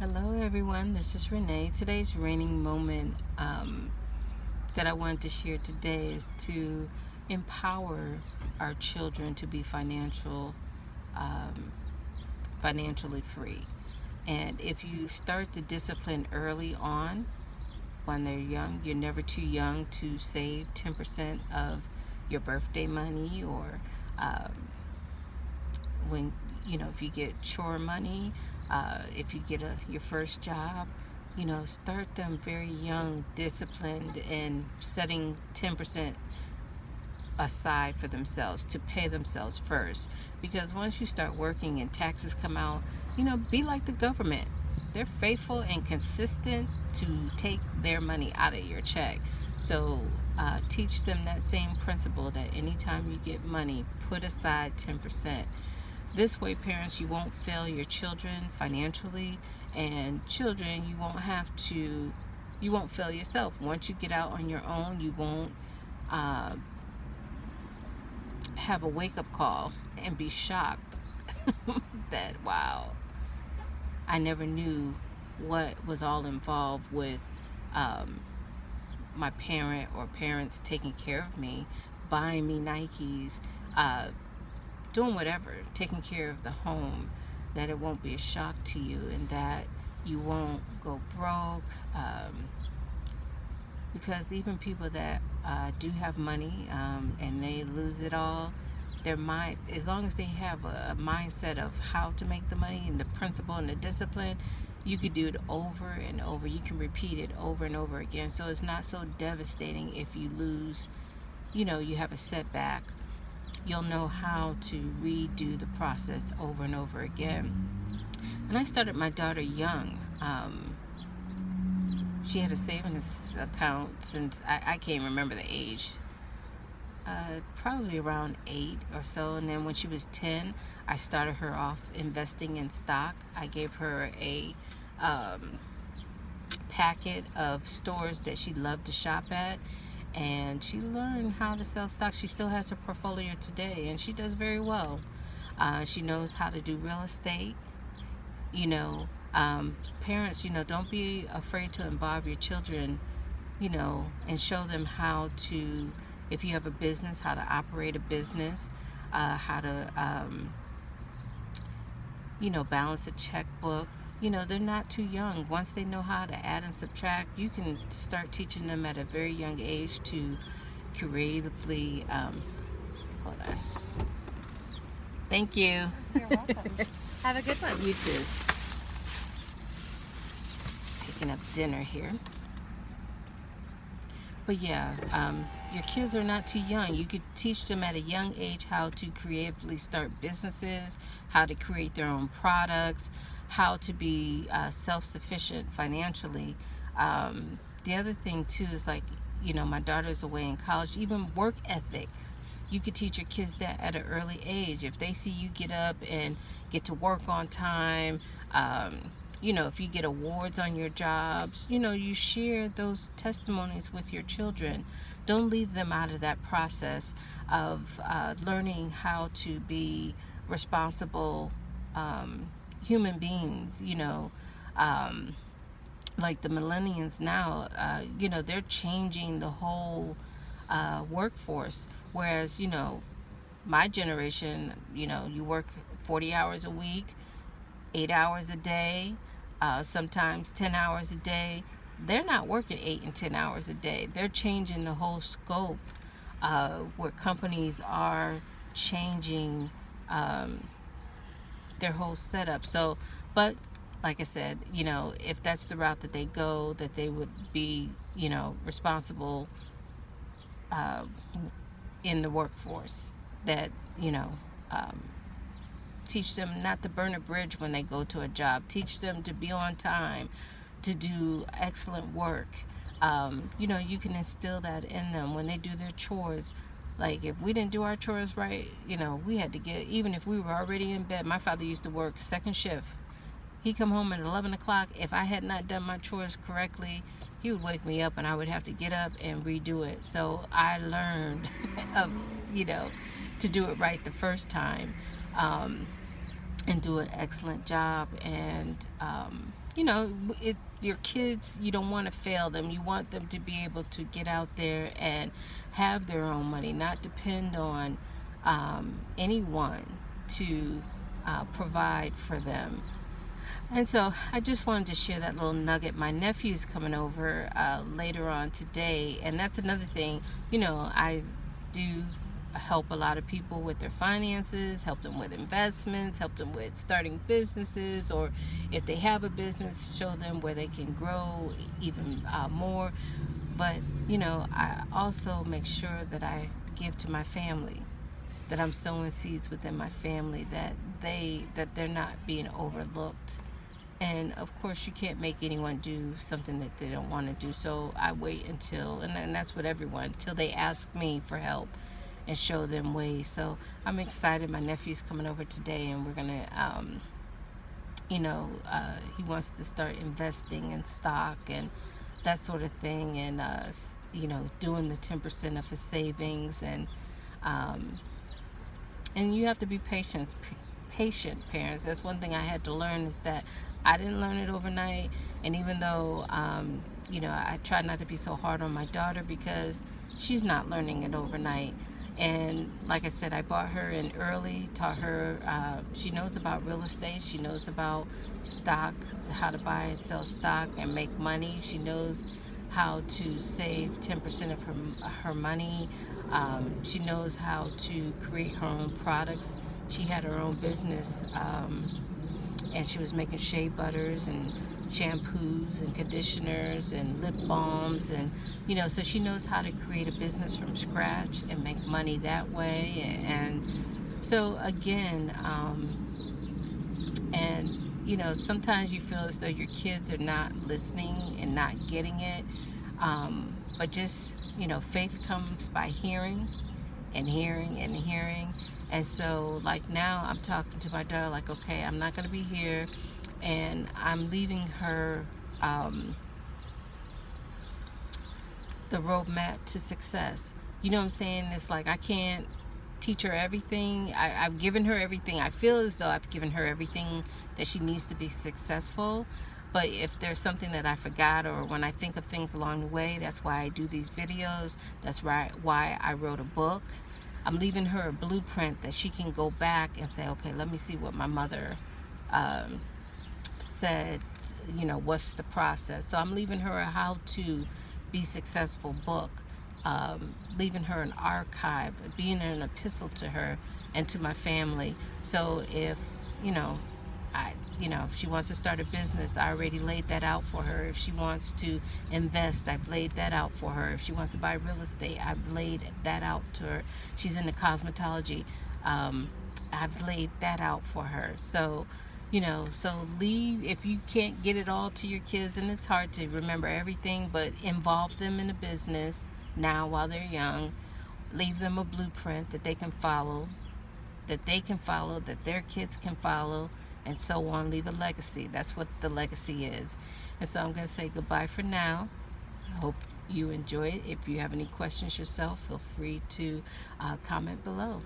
Hello everyone, this is Renee. Today's raining moment that I wanted to share today is to empower our children to be financially free. And if you start the discipline early on when they're young, you're never too young to save 10% of your birthday money, or um, when if you get chore money, if you get your first job, start them very young, disciplined, and setting 10% aside for themselves to pay themselves first. Because once you start working and taxes come out, be like the government. They're faithful and consistent to take their money out of your check. So teach them that same principle, that anytime you get money, put aside 10%. This way, parents, you won't fail your children financially, and children, you won't fail yourself. Once you get out on your own, you won't uh, have a wake-up call and be shocked that, wow, I never knew what was all involved with um, my parent or parents taking care of me, buying me Nikes, doing whatever, taking care of the home, that it won't be a shock to you, and that you won't go broke. Because even people that do have money, and they lose it all, their mind, as long as they have a mindset of how to make the money and the principle and the discipline, you could do it over and over. You can repeat it over and over again. So it's not so devastating if you lose, you have a setback. You'll know how to redo the process over and over again. And I started my daughter young. She had a savings account since I can't remember the age, probably around 8 or so. And then when she was 10, I started her off investing in stock. I gave her a packet of stores that she loved to shop at, and she learned how to sell stock. She still has her portfolio today, and she does very well. She knows how to do real estate. you know Parents, don't be afraid to involve your children, and show them how to, if you have a business, how to operate a business, how to balance a checkbook. They're not too young. Once they know how to add and subtract, you can start teaching them at a very young age to creatively hold on. Thank you. You're welcome. Have a good one. You too. Picking up dinner here. But yeah, your kids are not too young. You could teach them at a young age how to creatively start businesses, how to create their own products, how to be self-sufficient financially. The other thing too is, like, my daughter's away in college. Even work ethics, you could teach your kids that at an early age. If they see you get up and get to work on time, if you get awards on your jobs, you share those testimonies with your children. Don't leave them out of that process of learning how to be responsible human beings. Like the millennials now, they're changing the whole workforce. Whereas, my generation, you work 40 hours a week, 8 hours a day, sometimes 10 hours a day. They're not working 8 and 10 hours a day. They're changing the whole scope, where companies are changing their whole setup. So, but like I said, if that's the route that they go, that they would be, responsible in the workforce, that, teach them not to burn a bridge when they go to a job. Teach them to be on time, to do excellent work. You can instill that in them when they do their chores. Like, if we didn't do our chores right, we had to get, even if we were already in bed. My father used to work second shift. He'd come home at 11 o'clock. If I had not done my chores correctly, he would wake me up and I would have to get up and redo it. So I learned of, to do it right the first time. and do an excellent job. And your kids, you don't want to fail them. You want them to be able to get out there and have their own money, not depend on anyone to provide for them. And so I just wanted to share that little nugget. My nephew's coming over later on today, and that's another thing. I do help a lot of people with their finances, help them with investments, help them with starting businesses, or if they have a business, show them where they can grow even more. But I also make sure that I give to my family, that I'm sowing seeds within my family, that they're not being overlooked. And of course, you can't make anyone do something that they don't want to do. So I wait until, and that's what everyone, till they ask me for help and show them ways. So I'm excited. My nephew's coming over today, and we're gonna, he wants to start investing in stock and that sort of thing, and doing the 10% of his savings, and you have to be patient, parents. That's one thing I had to learn, is that I didn't learn it overnight. And even though I try not to be so hard on my daughter, because she's not learning it overnight. And like I said, I brought her in early, taught her, she knows about real estate, she knows about stock, how to buy and sell stock and make money. She knows how to save 10% of her money. She knows how to create her own products. She had her own business, and she was making shea butters and shampoos and conditioners and lip balms, and so she knows how to create a business from scratch and make money that way. And so again, sometimes you feel as though your kids are not listening and not getting it, but just faith comes by hearing and hearing and hearing. And so, like, now I'm talking to my daughter, like, okay, I'm not going to be here, and I'm leaving her the roadmap to success. You know what I'm saying? It's like, I can't teach her everything. I've given her everything. I feel as though I've given her everything that she needs to be successful. But if there's something that I forgot, or when I think of things along the way, that's why I do these videos. That's why I wrote a book. I'm leaving her a blueprint that she can go back and say, okay, let me see what my mother said, what's the process. So I'm leaving her a how to be successful book, leaving her an archive, being an epistle to her and to my family. So if if she wants to start a business, I already laid that out for her. If she wants to invest, I've laid that out for her. If she wants to buy real estate, I've laid that out to her. She's into cosmetology, I've laid that out for her. So leave, if you can't get it all to your kids, and it's hard to remember everything, but involve them in a business now while they're young. Leave them a blueprint that they can follow, that their kids can follow, and so on. Leave a legacy. That's what the legacy is. And so I'm going to say goodbye for now. I hope you enjoy it. If you have any questions yourself, feel free to comment below.